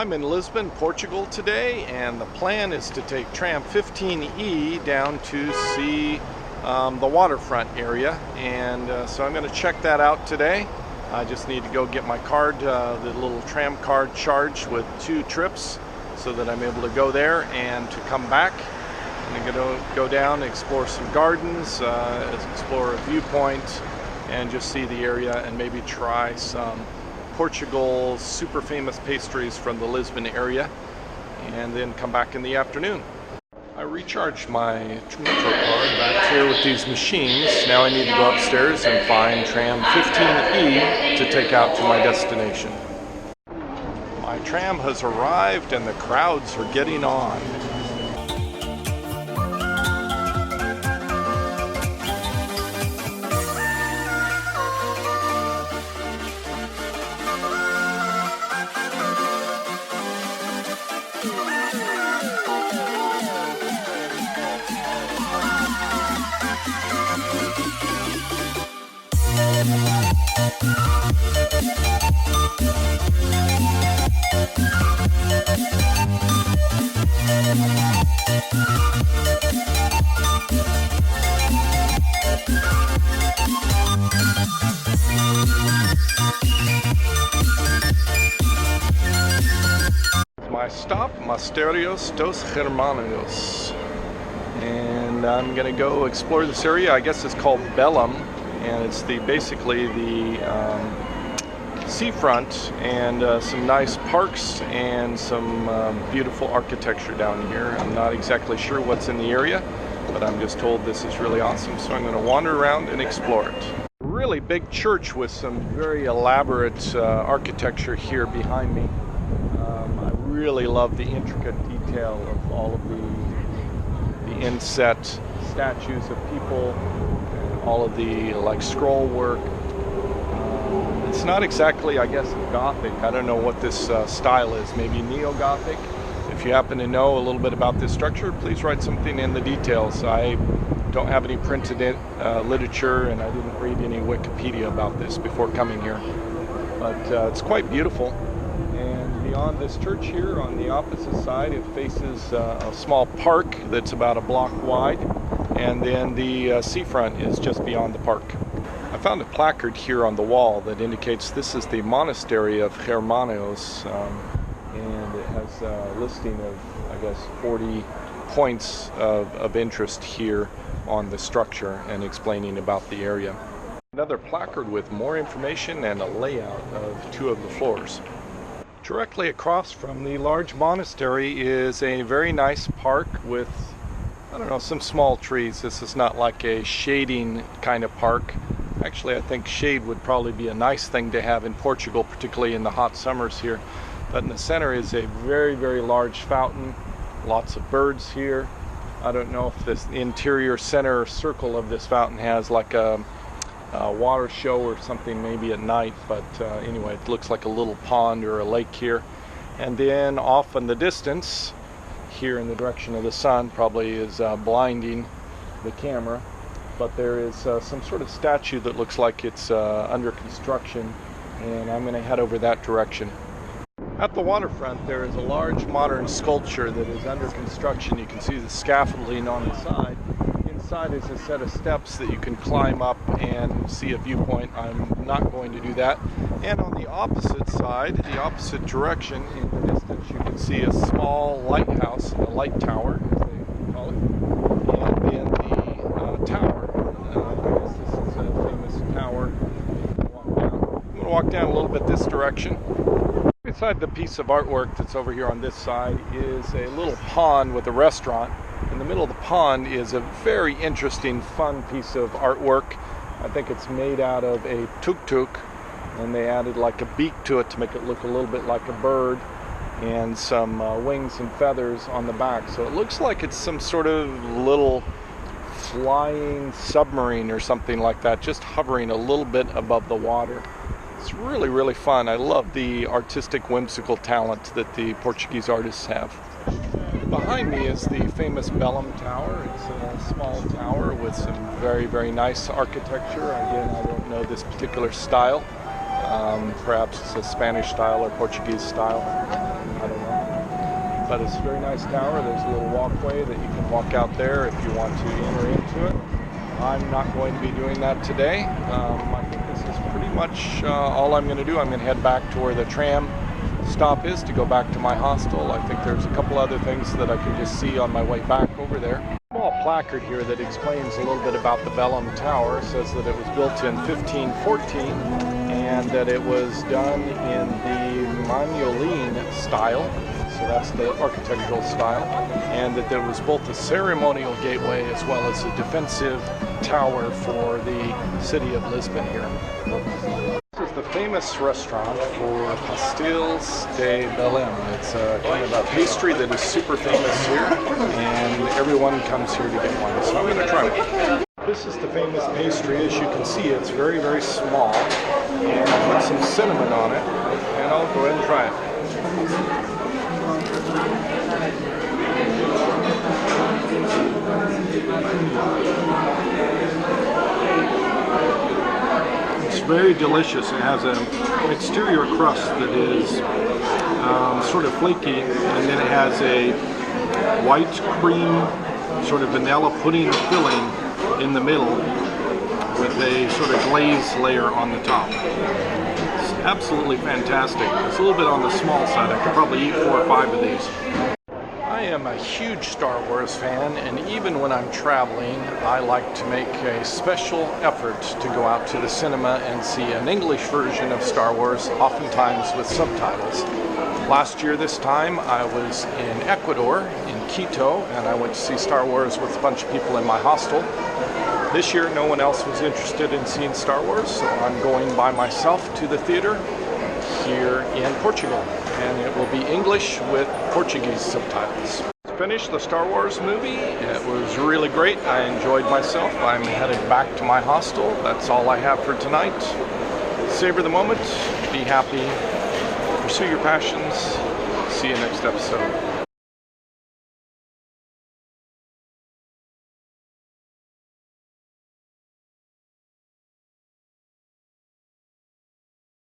I'm in Lisbon, Portugal today, and the plan is to take tram 15E down to see the waterfront area, and so I'm going to check that out today. I just need to go get my card, the little tram card, charged with 2 trips so that I'm able to go there and to come back. I'm going to go down, explore some gardens, explore a viewpoint, and just see the area and maybe try some Portugal's super famous pastries from the Lisbon area, and then come back in the afternoon. I recharged my metro card back here with these machines. Now I need to go upstairs and find tram 15E to take out to my destination. My tram has arrived and the crowds are getting on. My stop, Mosteiros dos Hermanos, and I'm gonna go explore this area. I guess it's called Belem, and it's basically the seafront, and some nice parks and some beautiful architecture down here. I'm not exactly sure what's in the area, but I'm just told this is really awesome, so I'm going to wander around and explore it. Really big church with some very elaborate architecture here behind me. I really love the intricate detail of all of the inset statues of people, and all of the scroll work. It's not exactly, I guess, Gothic. I don't know what this style is. Maybe Neo-Gothic. If you happen to know a little bit about this structure, please write something in the details. I don't have any printed literature, and I didn't read any Wikipedia about this before coming here. But it's quite beautiful. And beyond this church here, on the opposite side, it faces a small park that's about a block wide. And then the seafront is just beyond the park. I found a placard here on the wall that indicates this is the monastery of Hermanos, and it has a listing of, I guess, 40 points of interest here on the structure and explaining about the area. Another placard with more information and a layout of 2 of the floors. Directly across from the large monastery is a very nice park with, I don't know, some small trees. This is not like a shading kind of park. Actually, I think shade would probably be a nice thing to have in Portugal, particularly in the hot summers here. But in the center is a very, very large fountain. Lots of birds here. I don't know if this interior center circle of this fountain has like a water show or something maybe at night. But anyway, it looks like a little pond or a lake here. And then off in the distance, here in the direction of the sun, probably is blinding the camera. But there is some sort of statue that looks like it's under construction, and I'm going to head over that direction. At the waterfront, there is a large modern sculpture that is under construction. You can see the scaffolding on the side. Inside is a set of steps that you can climb up and see a viewpoint. I'm not going to do that. And on the opposite side, the opposite direction, in the distance, you can see a small lighthouse, a light tower, as they call it. And then the tower. I guess this is a famous tower. I'm going to walk down a little bit this direction. Beside the piece of artwork that's over here on this side is a little pond with a restaurant. In the middle of the pond is a very interesting, fun piece of artwork. I think it's made out of a tuk-tuk, and they added like a beak to it to make it look a little bit like a bird, and some wings and feathers on the back. So it looks like it's some sort of little flying submarine or something like that, just hovering a little bit above the water. It's really, really fun. I love the artistic, whimsical talent that the Portuguese artists have. Behind me is the famous Belem Tower. It's a small tower with some very, very nice architecture. Again, I don't know this particular style. Perhaps it's a Spanish style or Portuguese style. I don't but it's a very nice tower. There's a little walkway that you can walk out there if you want to enter into it. I'm not going to be doing that today. I think this is pretty much all I'm going to do. I'm going to head back to where the tram stop is to go back to my hostel. I think there's a couple other things that I can just see on my way back over there. Small placard here that explains a little bit about the Belem Tower. It says that it was built in 1514 and that it was done in the Manoline style. So that's the architectural style, and that there was both a ceremonial gateway as well as a defensive tower for the city of Lisbon here. This is the famous restaurant for Pastéis de Belém. It's a kind of a pastry that is super famous here, and everyone comes here to get one. So I'm going to try one. This is the famous pastry. As you can see, it's very, very small, and I put some cinnamon on it, and I'll go ahead and try it. It's very delicious. It has an exterior crust that is sort of flaky, and then it has a white cream, sort of vanilla pudding filling in the middle with a sort of glaze layer on the top. It's absolutely fantastic. It's a little bit on the small side. I could probably eat 4 or 5 of these. I am a huge Star Wars fan, and even when I'm traveling, I like to make a special effort to go out to the cinema and see an English version of Star Wars, oftentimes with subtitles. Last year this time I was in Ecuador, in Quito, and I went to see Star Wars with a bunch of people in my hostel. This year no one else was interested in seeing Star Wars, so I'm going by myself to the theater here in Portugal, and it will be English with Portuguese subtitles. Finished the Star Wars movie. It was really great. I enjoyed myself. I'm headed back to my hostel. That's all I have for tonight. Savor the moment, be happy, pursue your passions. See you next episode.